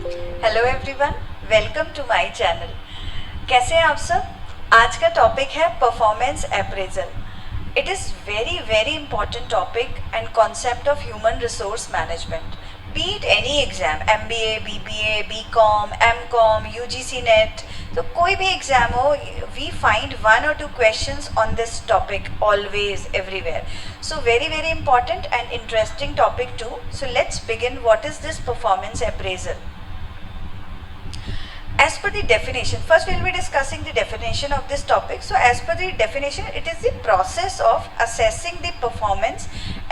Hello everyone, welcome to my channel. कैसे हैं आप सब? आज का टॉपिक है performance appraisal. It is very very important topic and concept of human resource management. Be it any exam, MBA, BBA, BCom, MCom, UGC net, तो कोई भी एग्जाम हो, वी फाइंड वन और two questions on this topic always everywhere. So very very important and interesting topic too. So let's begin. What is this performance appraisal? As per the definition, first we will be discussing the definition of this topic. So as per the definition, it is the process of assessing the performance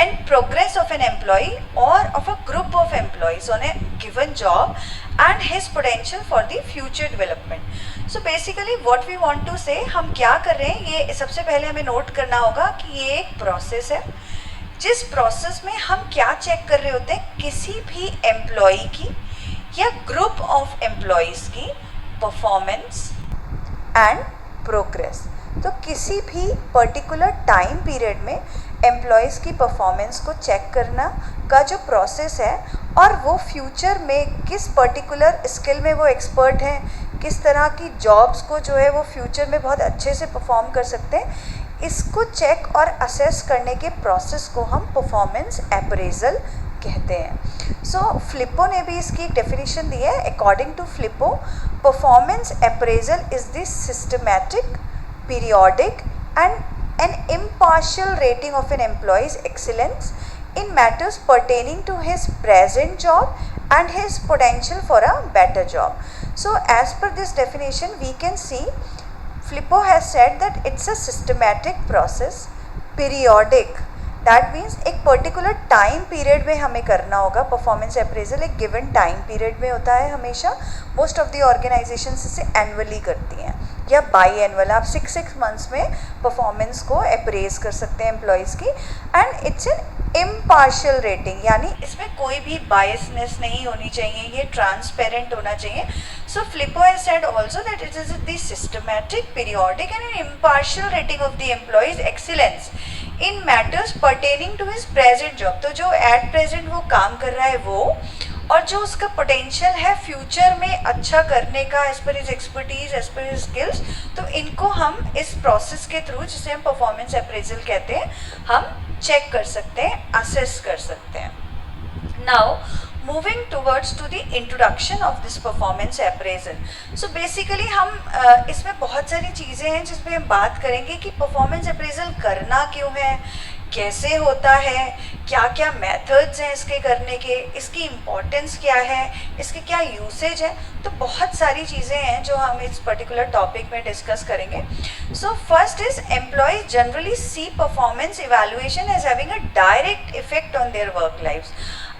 and progress of an employee or of a group of employees on a given job and his potential for the future development. So basically what we want to say, हम क्या कर रहे हैं, ये सबसे पहले हमें note करना होगा कि ये एक प्रोसेस है जिस प्रोसेस में हम क्या चेक कर रहे होते हैं, किसी भी एम्प्लॉई की या ग्रुप ऑफ एम्प्लॉयज़ की परफॉर्मेंस एंड प्रोग्रेस. तो किसी भी पर्टिकुलर टाइम पीरियड में एम्प्लॉयज़ की परफॉर्मेंस को चेक करना का जो प्रोसेस है, और वो फ्यूचर में किस पर्टिकुलर स्किल में वो एक्सपर्ट हैं, किस तरह की जॉब्स को जो है वो फ्यूचर में बहुत अच्छे से परफॉर्म कर सकते हैं, इसको चेक और असेस करने के प्रोसेस को हम परफॉर्मेंस अप्रेजल कहते हैं. सो फ्लिपो ने भी इसकी एक डेफिनेशन दी है. According to Flippo, performance appraisal is the systematic, periodic and an impartial rating of an employee's excellence in matters pertaining to his present job and his potential for a better job. So as per this definition, we can see Flippo has said that it's a systematic process, periodic, that means एक particular time period में हमें करना होगा. Performance appraisal एक given time period में होता है हमेशा. मोस्ट ऑफ द ऑर्गेनाइजेशंस इसे एनुअली करती हैं या बाई एनुअल. आप 6 मंथ्स में परफॉर्मेंस को अप्रेज कर सकते हैं एम्प्लॉयज़ की. And it's an impartial rating, यानी इसमें कोई भी बायसनेस नहीं होनी चाहिए, ये ट्रांसपेरेंट होना चाहिए. So Flippo has said also that it is the systematic, periodic and an impartial rating of the employee's excellence in matters pertaining to his present job. तो जो एट प्रेजेंट वो काम कर रहा है वो, और जो उसका पोटेंशियल है फ्यूचर में अच्छा करने का as per his expertise, as per his skills, तो इनको हम इस प्रोसेस के थ्रू, जिसे हम परफॉर्मेंस अप्रेजल कहते हैं, हम चेक कर सकते हैं, असेस कर सकते हैं. Now moving towards to the introduction of this performance appraisal. So basically हम इसमें बहुत सारी चीज़ें हैं जिसमें हम बात करेंगे कि परफॉर्मेंस अप्रेजल करना क्यों है, कैसे होता है, क्या क्या मेथड्स हैं इसके करने के, इसकी इम्पोर्टेंस क्या है, इसके क्या यूसेज है. तो बहुत सारी चीज़ें हैं जो हम इस पर्टिकुलर टॉपिक में डिस्कस करेंगे. So first is, employees generally see performance evaluation as having a direct effect on their work lifes.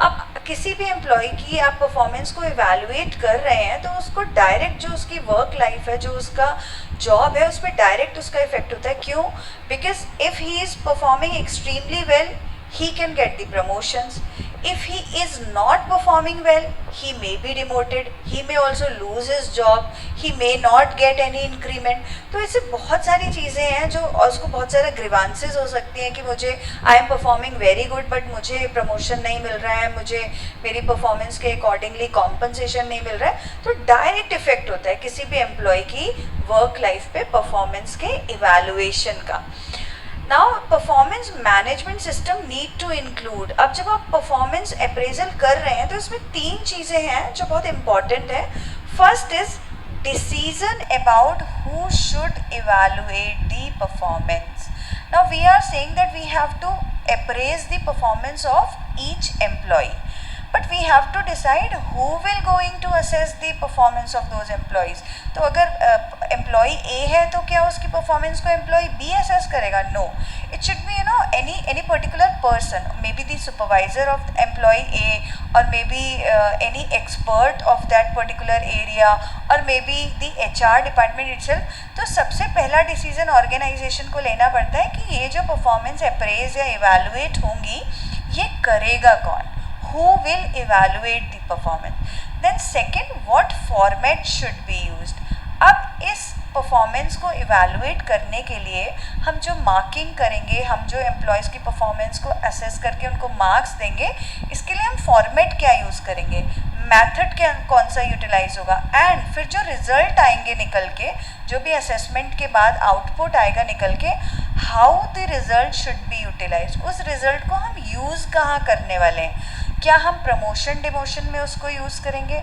अब किसी भी एम्प्लॉय की आप परफॉर्मेंस को इवैल्यूएट कर रहे हैं तो उसको डायरेक्ट जो उसकी वर्क लाइफ है, जो उसका जॉब है, उस पर डायरेक्ट उसका इफेक्ट होता है. क्यों? Because if he is performing extremely well, he can get the promotions. If he is not performing well, he may be demoted, he may also lose his job, he may not get any increment. तो ऐसे बहुत सारी चीज़ें हैं जो, और उसको बहुत सारे ग्रीवांसेस हो सकती हैं कि मुझे I am performing very good but मुझे प्रमोशन नहीं मिल रहा है, मुझे मेरी परफॉर्मेंस के अकॉर्डिंगली कॉम्पनसेशन नहीं मिल रहा है. तो डायरेक्ट इफेक्ट होता है किसी भी एम्प्लॉय की वर्क लाइफ पे परफॉर्मेंस के इवैल्यूएशन का. Now performance management system need to include. अब जब आप परफॉर्मेंस अप्रेजल कर रहे हैं तो इसमें 3 चीज़ें हैं जो बहुत इंपॉर्टेंट है. First is decision about who should evaluate the performance. Now we are saying that we have to appraise the performance of each employee, but we have to decide who will going to assess the performance of those employees. तो अगर employee ए है तो क्या उसकी performance को employee B assess करेगा? No, it should be any particular person, maybe the supervisor of employee A, और maybe any expert of that particular area, और maybe the HR department itself. तो सबसे पहला decision organisation को लेना पड़ता है कि ये जो परफॉर्मेंस अप्रेज या इवैल्यूएट होंगी, ये करेगा कौन? Who will evaluate the performance? Then second, what format should be used? अब इस परफॉर्मेंस को इवैल्यूएट करने के लिए हम जो मार्किंग करेंगे, हम जो एम्प्लॉयज़ की परफॉर्मेंस को असेस करके उनको मार्क्स देंगे, इसके लिए हम फॉर्मेट क्या यूज़ करेंगे? मेथड कौन सा यूटिलाइज होगा, एंड फिर जो रिजल्ट आएंगे निकल के, जो भी असेसमेंट के बाद आउटपुट आएगा निकल के, how the result should be utilise, उस रिजल्ट को हम यूज़ कहाँ करने वाले हैं, क्या हम प्रमोशन डिमोशन में उसको यूज़ करेंगे,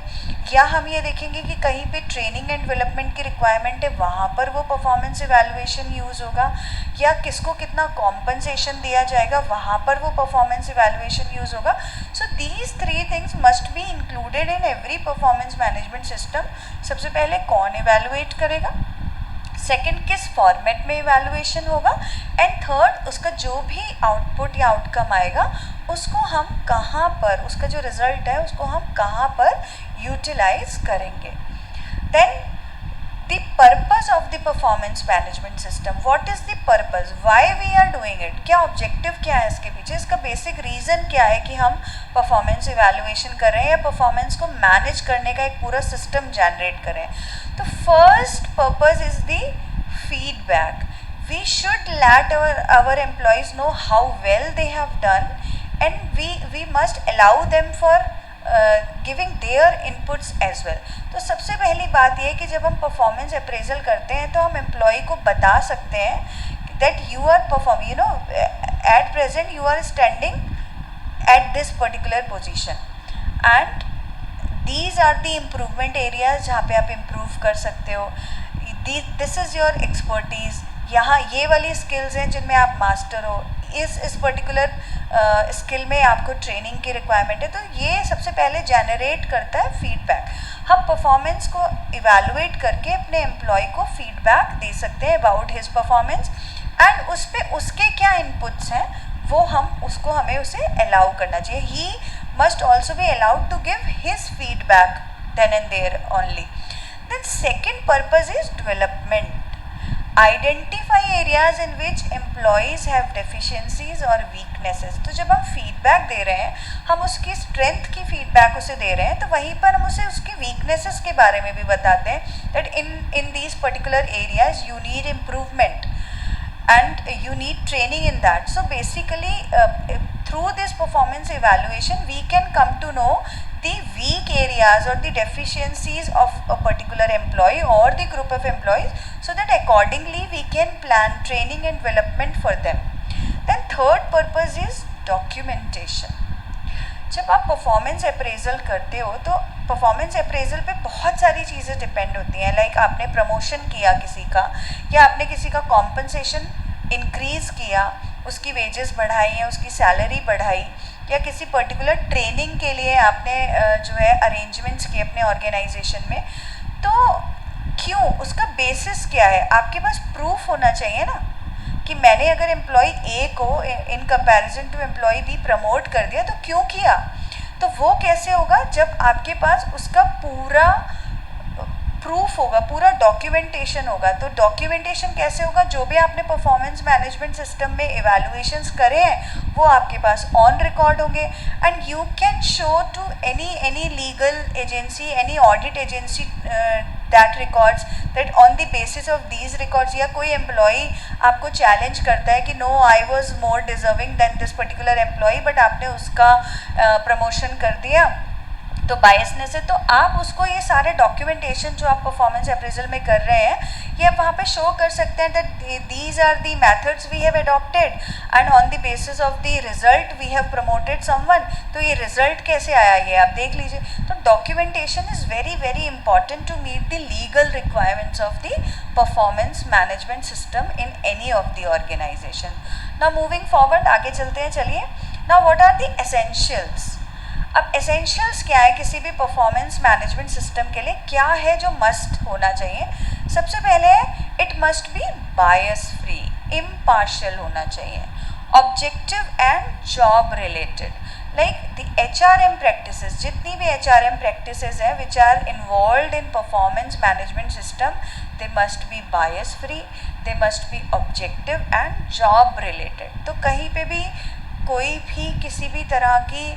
या हम ये देखेंगे कि कहीं पे ट्रेनिंग एंड डेवलपमेंट की रिक्वायरमेंट है वहाँ पर वो परफॉर्मेंस इवैल्यूएशन यूज़ होगा, या किसको कितना कॉम्पनसेशन दिया जाएगा वहाँ पर वो परफॉर्मेंस इवैल्यूएशन यूज़ होगा. So these 3 things must be included in every performance management system. सबसे पहले कौन इवैल्यूएट करेगा, सेकंड किस फॉर्मेट में इवैल्यूएशन होगा, एंड थर्ड उसका जो भी आउटपुट या आउटकम आएगा उसको हम कहाँ पर, उसका जो रिजल्ट है उसको हम कहाँ पर यूटिलाइज करेंगे. Then the purpose of the performance management system, what is the purpose, why we are doing it, क्या ऑब्जेक्टिव क्या है इसके पीछे, इसका बेसिक रीज़न क्या है कि हम परफॉर्मेंस इवैल्यूएशन कर रहे हैं या परफॉर्मेंस को मैनेज करने का एक पूरा सिस्टम जनरेट कर रहे हैं. तो first purpose is the feedback. We should let our employees know how well they have done, and we must allow them for giving their inputs as well. तो सबसे पहली बात यह कि जब हम परफॉर्मेंस अप्रेजल करते हैं तो हम एम्प्लॉय को बता सकते हैं that you are perform, you know, at present you are standing at this particular position, and these are the improvement areas जहाँ पे आप इम्प्रूव कर सकते हो. दिस इज़ योर एक्सपर्टीज़, यहाँ ये वाली स्किल्स हैं जिनमें आप मास्टर हो, इस पर्टिकुलर स्किल में आपको ट्रेनिंग की रिक्वायरमेंट है. तो ये सबसे पहले जनरेट करता है फीडबैक. हम परफॉर्मेंस को इवैल्यूएट करके अपने एम्प्लॉय को फीडबैक दे सकते हैं अबाउट हिज परफॉर्मेंस, एंड उस पर उसके क्या इनपुट्स हैं वो हमें उसे अलाउ करना चाहिए. He must also be allowed to give his feedback then and there only. Then second purpose is development. Identify areas in which employees have deficiencies और वीकनेसेस. तो जब हम फीडबैक दे रहे हैं, हम उसकी स्ट्रेंथ की फीडबैक उसे दे रहे हैं, तो वहीं पर हम उसे उसकी वीकनेसेस के बारे में भी बताते हैं that in these particular areas you need improvement and you need training in that. So basically through this performance evaluation we can come to know the weak areas or the deficiencies of a particular employee or the group of employees, so that accordingly we can plan training and development for them. Then third purpose is documentation. जब आप performance appraisal करते हो तो performance appraisal पे बहुत सारी चीज़ें depend होती हैं. लाइक आपने प्रमोशन किया किसी का, या आपने किसी का कॉम्पनसेशन इंक्रीज़ किया, उसकी वेजेस बढ़ाई या उसकी सैलरी बढ़ाई, या किसी पर्टिकुलर ट्रेनिंग के लिए आपने जो है अरेंजमेंट्स किए अपने ऑर्गेनाइजेशन में. तो क्यों, उसका बेसिस क्या है, आपके पास प्रूफ होना चाहिए ना कि मैंने अगर एम्प्लॉय ए को in comparison to employee B promote कर दिया तो क्यों किया. तो वो कैसे होगा, जब आपके पास उसका पूरा प्रूफ होगा, पूरा डॉक्यूमेंटेशन होगा. तो डॉक्यूमेंटेशन कैसे होगा, जो भी आपने परफॉर्मेंस मैनेजमेंट सिस्टम में इवैल्यूएशंस करे हैं वो आपके पास ऑन रिकॉर्ड होंगे, and you can show to any legal agency, any audit agency that records that on the basis of these records, या कोई एम्प्लॉई आपको चैलेंज करता है कि no I was more deserving than this particular employee, but आपने उसका promotion कर दिया तो बायसनेस है, तो आप उसको ये सारे डॉक्यूमेंटेशन जो आप परफॉर्मेंस अप्रेजल में कर रहे हैं ये आप वहाँ पे शो कर सकते हैं that these are the methods we have adopted, and on the basis of the result we have promoted someone. तो ये रिजल्ट कैसे आया ये आप देख लीजिए. तो documentation is very very important to meet the legal requirements of the performance management system in any of the organisation. Now moving forward, आगे चलते हैं. चलिए, now what are the essentials. अब एसेंशियल्स क्या है किसी भी परफॉर्मेंस मैनेजमेंट सिस्टम के लिए, क्या है जो मस्ट होना चाहिए. सबसे पहले it must be bias free, impartial होना चाहिए, objective and job related. Like the HRM practices, जितनी भी HRM प्रैक्टिसेस हैं which are involve in performance management system, they must be bias free, they must be objective and job related. तो कहीं पे भी कोई भी किसी भी तरह की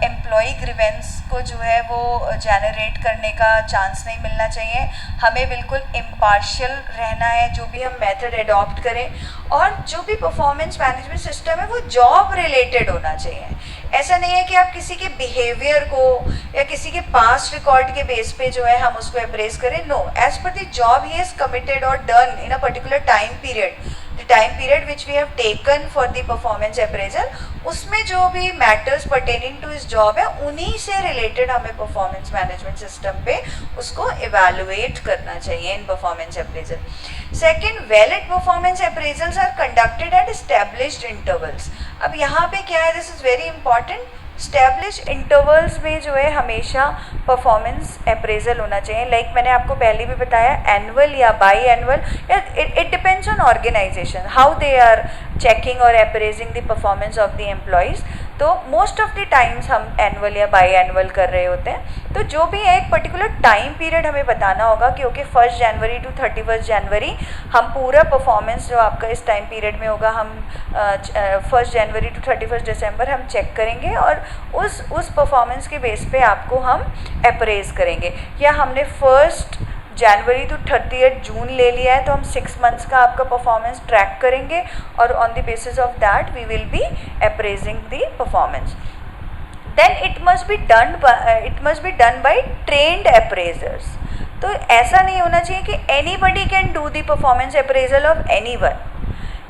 एम्प्लॉई ग्रीवेंस को जो है वो जनरेट करने का चांस नहीं मिलना चाहिए. हमें बिल्कुल इम्पार्शियल रहना है जो भी हम मेथड अडॉप्ट करें, और जो भी परफॉर्मेंस मैनेजमेंट सिस्टम है वो जॉब रिलेटेड होना चाहिए. ऐसा नहीं है कि आप किसी के बिहेवियर को या किसी के पास्ट रिकॉर्ड के बेस पे जो है हम उसको अप्रेज करें. No, as per the job he has committed और done in a particular time period, the time period which we have taken for the performance appraisal, उसमें जो भी मैटर्स पर्टेनिंग टू इस जॉब है उन्हीं से रिलेटेड हमें परफॉर्मेंस मैनेजमेंट सिस्टम पे उसको इवेलुएट करना चाहिए in performance appraisal. Second, valid performance appraisals are conducted at established intervals. अब यहाँ पे क्या है, this is very important. Establish intervals में जो है हमेशा परफॉर्मेंस अप्रेजल होना चाहिए. लाइक मैंने आपको पहले भी बताया, एनुअल या biannual, it depends on organization how they are checking और appraising the performance of the employees. तो मोस्ट ऑफ द टाइम्स हम एनुअल या बाई एनुअल कर रहे होते हैं. तो जो भी है एक पर्टिकुलर टाइम पीरियड हमें बताना होगा कि ओके 1 जनवरी टू 31 जनवरी हम पूरा परफॉर्मेंस जो आपका इस टाइम पीरियड में होगा, हम 1 जनवरी टू 31 दिसंबर हम चेक करेंगे और उस परफॉर्मेंस के बेस पे आपको हम अप्रेज करेंगे. या हमने 1 जनवरी टू 30 जून ले लिया है तो हम 6 मंथ्स का आपका परफॉर्मेंस ट्रैक करेंगे और on the basis of that we will be appraising the performance. Then it must be done by trained appraisers. तो ऐसा नहीं होना चाहिए कि anybody can do the performance appraisal of anyone.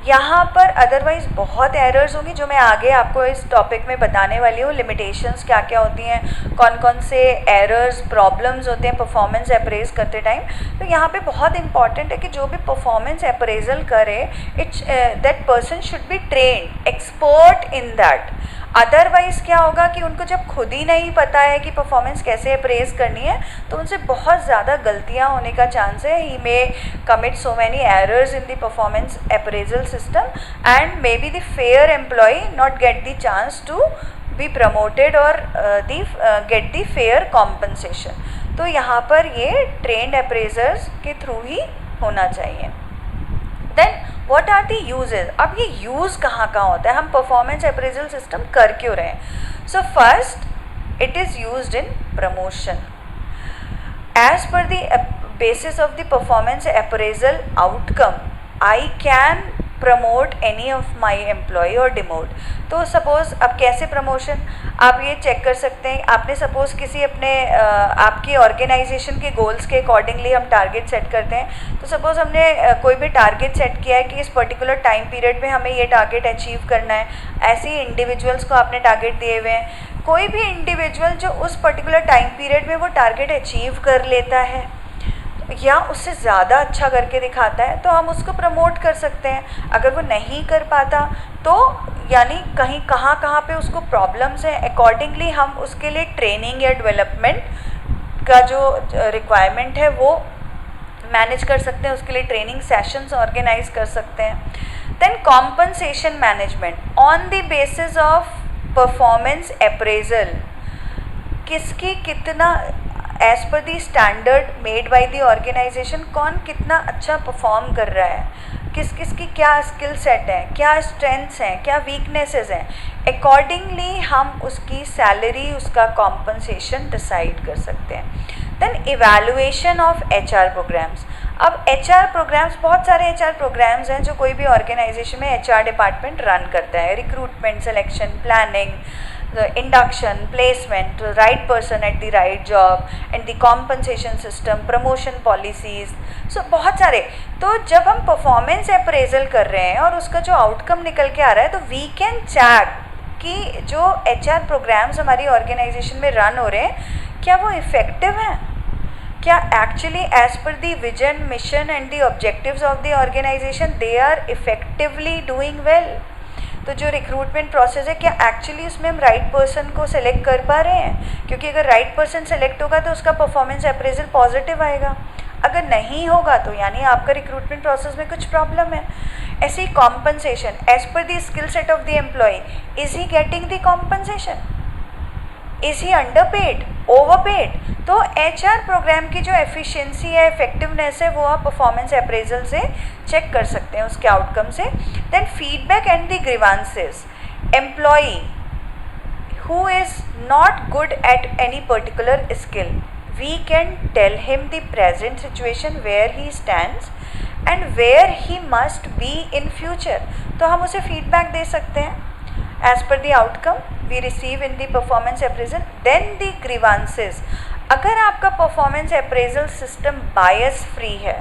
यहाँ पर अदरवाइज़ बहुत एरर्स होंगी जो मैं आगे आपको इस टॉपिक में बताने वाली हूँ. लिमिटेशंस क्या क्या होती हैं, कौन कौन से एरर्स प्रॉब्लम्स होते हैं परफॉर्मेंस अप्रेज करते टाइम. तो यहाँ पे बहुत इंपॉर्टेंट है कि जो भी परफॉर्मेंस अप्रेजल करे that person should be trained expert in that. Otherwise क्या होगा कि उनको जब खुद ही नहीं पता है कि परफॉर्मेंस कैसे अप्रेज करनी है तो उनसे बहुत ज़्यादा गलतियाँ होने का चांस है. He may commit so many errors in the performance appraisal system and maybe the fair employee not get the chance to be promoted or get the fair compensation. तो यहाँ पर ये trained appraisers के through ही होना चाहिए. Then what are the uses? अब ये use कहाँ होता है, हम performance appraisal system कर क्यों रहे हैं? So first it is used in promotion. As per the basis of the performance appraisal outcome, I can promote any of my employee और डिमोट. तो सपोज़ अब कैसे प्रमोशन आप ये चेक कर सकते हैं. आपने सपोज़ किसी अपने आपकी ऑर्गेनाइजेशन के गोल्स के अकॉर्डिंगली हम टारगेट सेट करते हैं. तो सपोज़ हमने कोई भी टारगेट सेट किया है कि इस पर्टिकुलर टाइम पीरियड में हमें ये टारगेट अचीव करना है. ऐसे ही इंडिविजुअल्स को आपने टारगेट दिए हुए हैं. कोई भी इंडिविजुअल जो उस पर्टिकुलर टाइम पीरियड में वो टारगेट अचीव कर लेता है या उससे ज़्यादा अच्छा करके दिखाता है तो हम उसको प्रमोट कर सकते हैं. अगर वो नहीं कर पाता तो यानी कहाँ पे उसको प्रॉब्लम्स हैं, अकॉर्डिंगली हम उसके लिए ट्रेनिंग या डेवलपमेंट का जो रिक्वायरमेंट है वो मैनेज कर सकते हैं. उसके लिए ट्रेनिंग सेशंस ऑर्गेनाइज कर सकते हैं. Then compensation management on the basis of performance appraisal, किसकी कितना as per the standard made by the organisation कौन कितना अच्छा परफॉर्म कर रहा है, किस किस की क्या स्किल सेट है, क्या स्ट्रेंथ्स हैं, क्या वीकनेसेस हैं, अकॉर्डिंगली हम उसकी सैलरी उसका कॉम्पनसेशन डिसाइड कर सकते हैं. Then evaluation of HR programmes. अब HR प्रोग्राम्स, बहुत सारे HR प्रोग्राम्स हैं जो कोई भी ऑर्गेनाइजेशन में HR डिपार्टमेंट रन करता है. Recruitment, selection, planning, the induction, placement, right person at the right job and the compensation system, promotion policies. So बहुत सारे. तो जब हम performance appraisal कर रहे हैं और उसका जो outcome निकल के आ रहा है तो we can check कि जो HR programs हमारी organization में run हो रहे हैं क्या वो effective हैं, क्या actually as per the vision, mission and the objectives of the organization they are effectively doing well. तो जो रिक्रूटमेंट प्रोसेस है क्या एक्चुअली उसमें हम राइट पर्सन को सिलेक्ट कर पा रहे हैं, क्योंकि अगर राइट पर्सन सेलेक्ट होगा तो उसका परफॉर्मेंस अप्रेजल पॉजिटिव आएगा. अगर नहीं होगा तो यानी आपका रिक्रूटमेंट प्रोसेस में कुछ प्रॉब्लम है. ऐसे ही compensation as per the skill set of the employee, is he getting the compensation, is he underpaid, overpaid. तो HR प्रोग्राम की जो एफिशिएंसी है, इफेक्टिवनेस है वो आप परफॉर्मेंस अप्रेजल से चेक कर सकते हैं उसके आउटकम से. Then feedback and the grievances. Employee who is not good at any particular skill, we can tell him the present situation where he stands and where he must be in future. तो हम उसे feedback दे सकते हैं as per the outcome. we receive in the performance appraisal. Then the grievances. अगर आपका performance appraisal system bias free है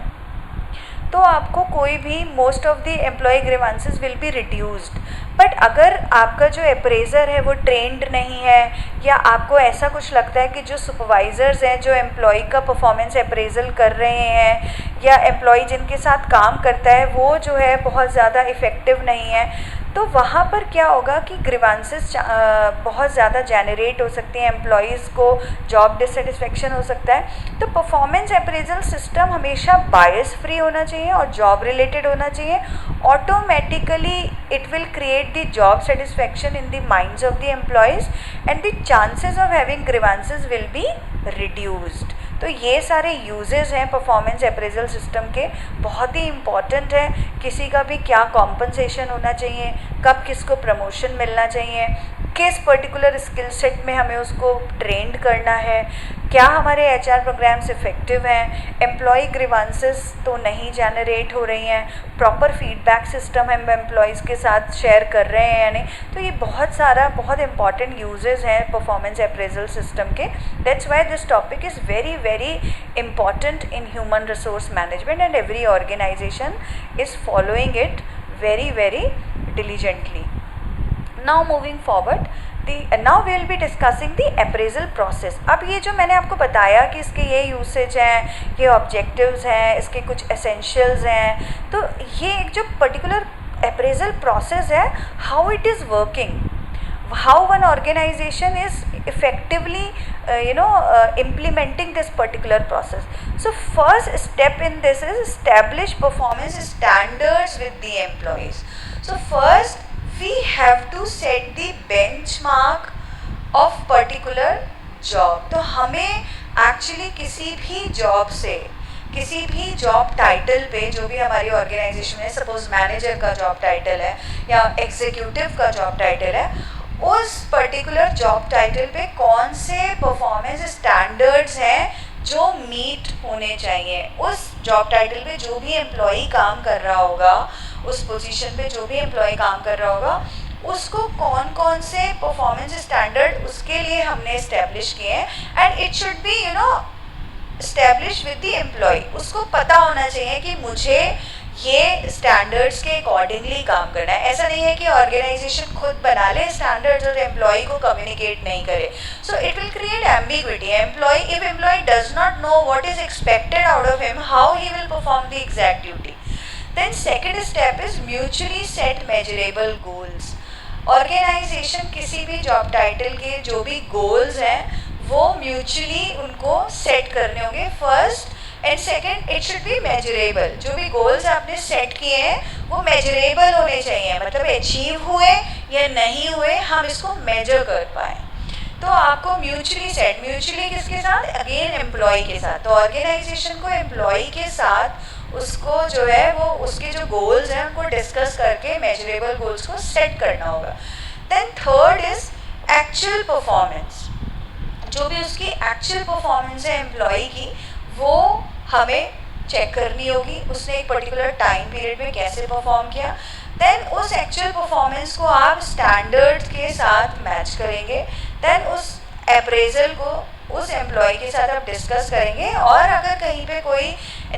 तो आपको कोई भी most of the employee grievances will be reduced. But अगर आपका जो अप्रेजर है वो ट्रेंड नहीं है या आपको ऐसा कुछ लगता है कि जो सुपरवाइज़र्स हैं जो एम्प्लॉय का परफॉर्मेंस अप्रेजल कर रहे हैं या एम्प्लॉय जिनके साथ काम करता है वो जो है बहुत ज़्यादा इफ़ेक्टिव नहीं है, तो वहाँ पर क्या होगा कि ग्रीवांसेस बहुत ज़्यादा जनरेट हो सकती हैं, एम्प्लॉयज़ को जॉब डिससेटिस्फेक्शन हो सकता है. तो परफॉर्मेंस अप्रेजल सिस्टम हमेशा बायस फ्री होना चाहिए और जॉब रिलेटेड होना चाहिए. Automatically it will create the job satisfaction in the minds of the employees and the chances of having grievances will be reduced. तो ये सारे यूजेस हैं परफॉर्मेंस अप्रेजल सिस्टम के, बहुत ही इम्पॉर्टेंट है. किसी का भी क्या कॉम्पनसेशन होना चाहिए, कब किसको प्रमोशन मिलना चाहिए, किस पर्टिकुलर स्किल सेट में हमें उसको ट्रेंड करना है, क्या हमारे एचआर प्रोग्राम्स इफ़ेक्टिव हैं, एम्प्लॉय ग्रीवांसेस तो नहीं जनरेट हो रही हैं, प्रॉपर फीडबैक सिस्टम हम एम्प्लॉयज़ के साथ शेयर कर रहे हैं या नहीं. तो ये बहुत इंपॉर्टेंट यूजेस हैं परफॉर्मेंस अप्रेजल सिस्टम के. That's why this topic is very very important in human resource management and every organisation is following it very very diligently. Now moving forward, now we will be discussing the appraisal process. अब ये जो मैंने आपको बताया कि इसके ये usage हैं, ये ऑब्जेक्टिव्स हैं, इसके कुछ एसेंशियल्स हैं, तो ये एक जो पर्टिकुलर अप्रेजल प्रोसेस है, how it is working, how one organization is effectively implementing this particular process. So first step in this is establish performance standards with the employees. So first we have to set the benchmark of particular job. तो हमें actually किसी भी job से, किसी भी job title पे जो भी हमारी ऑर्गेनाइजेशन है, सपोज मैनेजर का जॉब टाइटल है या एग्जीक्यूटिव का जॉब टाइटल है, उस पर्टिकुलर जॉब टाइटल पे कौन से परफॉर्मेंस स्टैंडर्ड्स हैं जो मीट होने चाहिए. उस जॉब टाइटल पे जो भी एम्प्लॉई काम कर रहा होगा, उस पोजीशन पे जो भी एम्प्लॉय काम कर रहा होगा, उसको कौन कौन से परफॉर्मेंस स्टैंडर्ड उसके लिए हमने इस्टेब्लिश किए हैं. And it should be establish with the employee. उसको पता होना चाहिए कि मुझे ये स्टैंडर्ड्स के अकॉर्डिंगली काम करना है. ऐसा नहीं है कि ऑर्गेनाइजेशन खुद बना ले स्टैंडर्ड्स और एम्प्लॉय को कम्युनिकेट नहीं करे. So it will create ambiguity. If employee does not know what is expected out of him, how he will perform the exact duty. Then second step is mutually set measurable goals. Organisation किसी भी job title के जो भी goals हैं वो mutually उनको set करने होंगे. First and second it should B measurable. जो भी गोल्स आपने सेट किए हैं वो मेजरेबल होने चाहिए, मतलब अचीव हुए या नहीं हुए हम इसको मेजर कर पाएँ. तो आपको म्यूचुअली किसके साथ, अगेन एम्प्लॉय के साथ. तो ऑर्गेनाइजेशन को एम्प्लॉय के साथ उसको जो है वो उसके जो गोल्स हैं उनको डिस्कस करके मेजरेबल गोल्स को सेट करना होगा. Then third is actual performance. जो भी उसकी एक्चुअल परफॉर्मेंस है एम्प्लॉय की वो हमें चेक करनी होगी. उसने एक पर्टिकुलर टाइम पीरियड में कैसे परफॉर्म किया. देन उस एक्चुअल परफॉर्मेंस को आप स्टैंडर्ड्स के साथ मैच करेंगे. देन उस अप्रेजल को उस एम्प्लॉय के साथ आप डिस्कस करेंगे और अगर कहीं पे कोई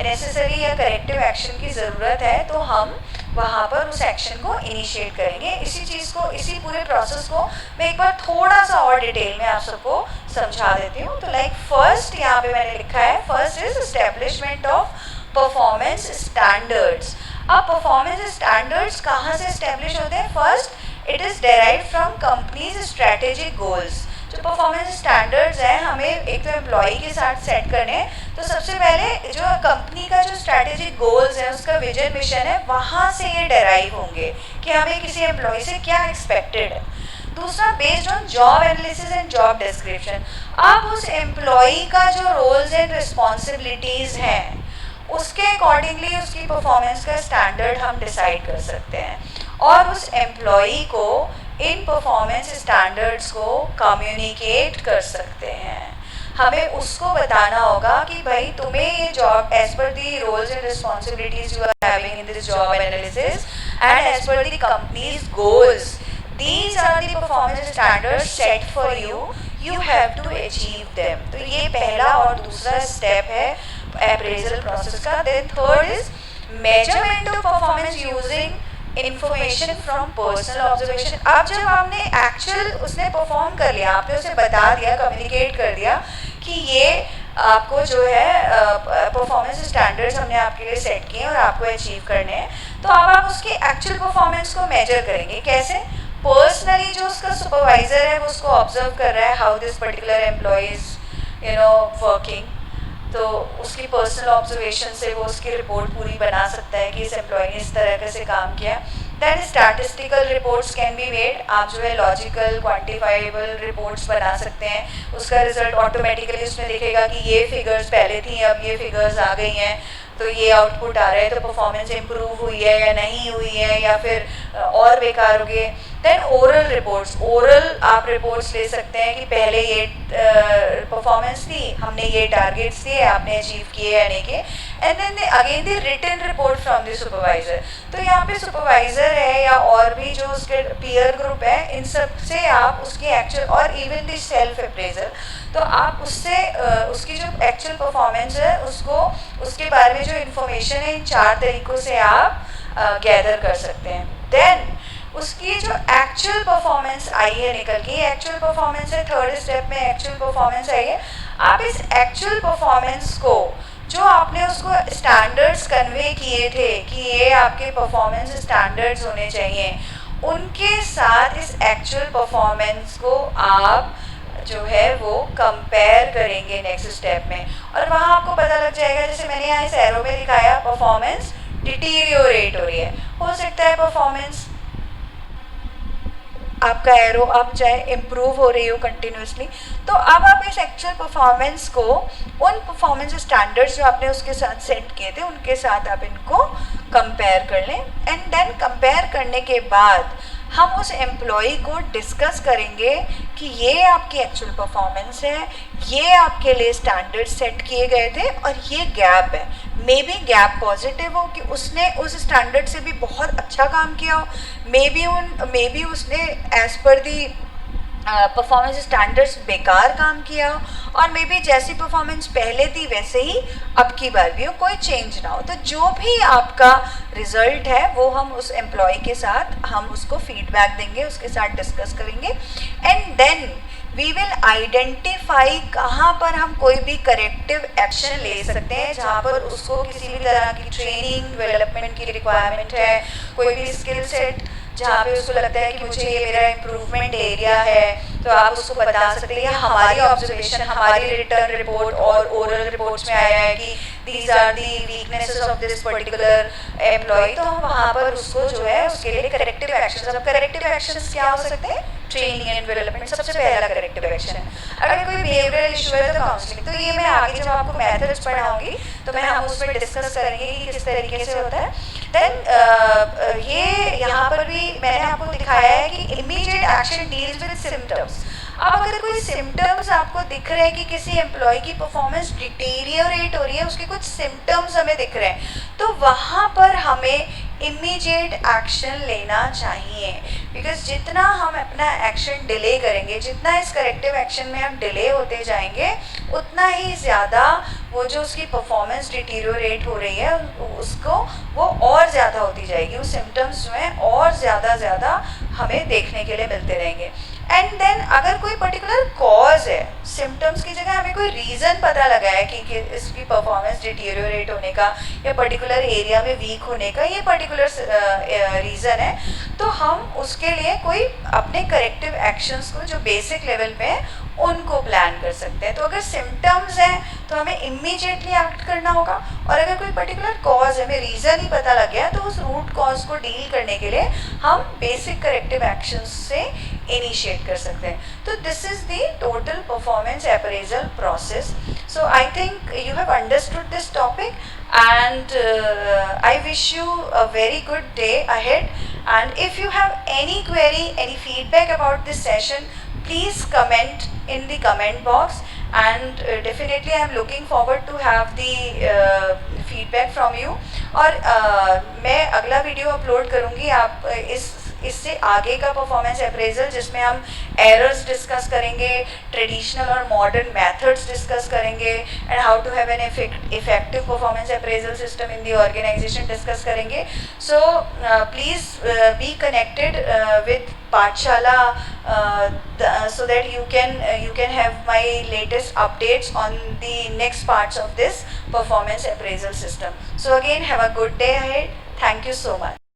नेसेसरी या करेक्टिव एक्शन की ज़रूरत है तो हम वहाँ पर उस एक्शन को इनिशिएट करेंगे. इसी चीज़ को, इसी पूरे प्रोसेस को मैं एक बार थोड़ा सा और डिटेल में आप सबको समझा देती हूँ. तो लाइक फर्स्ट यहाँ पे मैंने लिखा है, first is establishment of performance standards. अब परफॉर्मेंस स्टैंडर्ड्स कहाँ से एस्टेब्लिश होते हैं. First it is derived from companies strategic goals. जो परफॉर्मेंस स्टैंडर्ड्स हैं हमें एक तो एम्प्लॉय के साथ सेट करने हैं. तो सबसे पहले जो कंपनी का जो स्ट्रैटेजिक गोल्स है, उसका विजन मिशन है, वहाँ से ये डेराइव होंगे कि हमें किसी एम्प्लॉय से क्या एक्सपेक्टेड है. दूसरा based on job analysis and job description. अब उस एम्प्लॉय का जो रोल्स एंड रिस्पॉन्सिबिलिटीज़ हैं उसके अकॉर्डिंगली उसकी परफॉर्मेंस का स्टैंडर्ड हम डिसाइड कर सकते हैं और उस एम्प्लॉय को इन परफॉर्मेंस स्टैंडर्ड्स को कम्युनिकेट कर सकते हैं. हमें उसको बताना होगा कि भाई तुम्हें ये job as per the roles and responsibilities you are having in this job analysis and as per the company's goals, these are the performance standards set for you, you have to achieve them. तो ये पहला और दूसरा step है appraisal process का. Then third is measurement of performance using information from personal observation. अब जब आपने एक्चुअल उसने परफॉर्म कर लिया, आपने उसे बता दिया, कम्युनिकेट कर दिया कि ये आपको जो है परफॉर्मेंस स्टैंडर्ड्स हमने आपके लिए सेट किए और आपको अचीव करने हैं, तो अब आप उसकी एक्चुअल परफॉर्मेंस को मेजर करेंगे. कैसे? पर्सनली जो उसका सुपरवाइजर है वो उसको ऑब्जर्व कर रहा है how this particular employee is working, तो उसकी पर्सनल ऑब्जर्वेशन से वो उसकी रिपोर्ट पूरी बना सकता है कि इस एम्प्लॉय ने इस तरह से काम किया. Then statistical reports can be made. आप जो है लॉजिकल क्वान्टिफाइबल रिपोर्ट्स बना सकते हैं. उसका रिजल्ट ऑटोमेटिकली उसमें दिखेगा कि ये फिगर्स पहले थी, अब ये फिगर्स आ गई हैं, तो ये आउटपुट आ रहा है, तो परफॉर्मेंस इम्प्रूव हुई है या नहीं हुई है या फिर और बेकार हो गए. Then oral reports. ओरल आप रिपोर्ट्स ले सकते हैं कि पहले ये परफॉर्मेंस थी, हमने ये टारगेट्स दिए, आपने अचीव किए या नहीं किए. And then again the written report from the supervisor. तो यहाँ पे सुपरवाइजर है या और भी जो उसके पीयर ग्रुप है, इन सब से आप उसकी एक्चुअल और इवन द सेल्फ अप्रेजल, तो आप उससे उसकी जो एक्चुअल परफॉर्मेंस है उसको, उसके बारे में जो इन्फॉर्मेशन है, इन 4 तरीक़ों से आप गैदर कर सकते हैं. देन उसकी जो एक्चुअल परफॉर्मेंस आई है निकल के, एक्चुअल परफॉर्मेंस है, थर्ड स्टेप में एक्चुअल परफॉर्मेंस आई है. आप इस एक्चुअल परफॉर्मेंस को, जो आपने उसको स्टैंडर्ड्स कन्वे किए थे कि ये आपके परफॉर्मेंस स्टैंडर्ड्स होने चाहिए, उनके साथ इस एक्चुअल परफॉर्मेंस को आप जो है वो कंपेयर करेंगे नेक्स्ट स्टेप में. और वहाँ आपको पता लग जाएगा, जैसे मैंने यहाँ इस एरो में दिखाया, परफॉर्मेंस डिटीरियोरेट हो रही है. हो सकता है परफॉर्मेंस आपका एरो अब चाहे इम्प्रूव हो रही हो कंटिन्यूसली. तो अब आप इस एक्चुअल परफॉर्मेंस को उन परफॉर्मेंस स्टैंडर्ड्स जो आपने उसके साथ सेट किए थे उनके साथ आप इनको कंपेयर कर लें. एंड देन कंपेयर करने के बाद हम उस एम्प्लॉई को डिस्कस करेंगे कि ये आपकी एक्चुअल परफॉर्मेंस है, ये आपके लिए स्टैंडर्ड सेट किए गए थे और ये गैप है. मे बी गैप पॉजिटिव हो कि उसने उस स्टैंडर्ड से भी बहुत अच्छा काम किया हो, मे बी उसने एज पर दी परफॉर्मेंस स्टैंडर्ड्स बेकार काम किया हो, और मे बी जैसी परफॉर्मेंस पहले थी वैसे ही अब की बार भी हो, कोई चेंज ना हो. तो जो भी आपका रिजल्ट है वो हम उस एम्प्लॉय के साथ हम उसको फीडबैक देंगे, उसके साथ डिस्कस करेंगे. And then we will identify कहाँ पर हम कोई भी करेक्टिव एक्शन ले सकते हैं, जहाँ पर उसको किसी भी तरह की ट्रेनिंग डेवलपमेंट की रिक्वायरमेंट है, कोई भी स्किल सेट जहाँ पे उसको लगता है कि मुझे ये मेरा इम्प्रूवमेंट एरिया है, तो आप उसको बता सकते हैं. हमारी ऑब्जर्वेशन, हमारी रिटर्न रिपोर्ट और ओरल रिपोर्ट्स में आया है कि these are the weaknesses of this particular employee, तो हम वहाँ पर उसको जो है उसके लिए करेक्टिव एक्शन. अब करेक्टिव एक्शंस क्या हो सकते हैं? ट्रेनिंग एंड डेवलपमेंट सबसे पहला करेक्टिव एक्शन है. अगर कोई बिहेवियरल इशू है तो काउंसलिंग. तो ये मैं आगे जब आपको मेथड्स पढ़ाऊंगी तो मैं हम उसमें डिस्कस करेंगे कि किस तरीके से होता है. देन ये यहाँ पर भी मैंने आपको दिखाया है कि immediate action deals with symptoms. अब अगर कोई सिम्टम्स आपको दिख रहे हैं कि किसी एम्प्लॉय की परफॉर्मेंस डिटीरियोरेट हो रही है, उसके कुछ सिम्टम्स हमें दिख रहे हैं, तो वहाँ पर हमें इमीडिएट एक्शन लेना चाहिए. बिकॉज जितना हम अपना एक्शन डिले करेंगे, जितना इस करेक्टिव एक्शन में हम डिले होते जाएंगे, उतना ही ज़्यादा वो जो उसकी परफॉर्मेंस डिटीरियोरेट हो रही है उसको वो और ज़्यादा होती जाएगी. वो सिम्टम्स जो हैं और ज़्यादा हमें देखने के लिए मिलते रहेंगे. एंड देन अगर कोई पर्टिकुलर कॉज है, सिम्टम्स की जगह हमें कोई रीज़न पता लगा है कि इसकी परफॉर्मेंस डिटीरियोरेट होने का या पर्टिकुलर एरिया में वीक होने का ये पर्टिकुलर रीज़न है, तो हम उसके लिए कोई अपने करेक्टिव एक्शंस को जो बेसिक लेवल पे है उनको प्लान कर सकते हैं. तो अगर सिम्टम्स हैं तो हमें इमीडिएटली एक्ट करना होगा, और अगर कोई पर्टिकुलर कॉज है, हमें रीज़न ही पता लग गया, तो उस रूट कॉज को डील करने के लिए हम बेसिक करेक्टिव एक्शंस से इनिशिएट कर सकते हैं. तो this is the total performance appraisal process. So I think you have understood this topic, and I wish you a very good day ahead. And if you have any query, any feedback about this session, please comment in the comment box, and definitely I am looking forward to have the feedback from you. और मैं अगला video upload करूँगी आप इस इससे आगे का performance appraisal जिसमें हम एरर्स डिस्कस करेंगे, ट्रेडिशनल और मॉडर्न मेथड्स डिस्कस करेंगे, and how to have an effective performance appraisal system in the organization discuss करेंगे. So please be connected with Pathshala so that you can have my latest updates on the next parts of this performance appraisal system. So again, have a good day ahead. Thank you so much.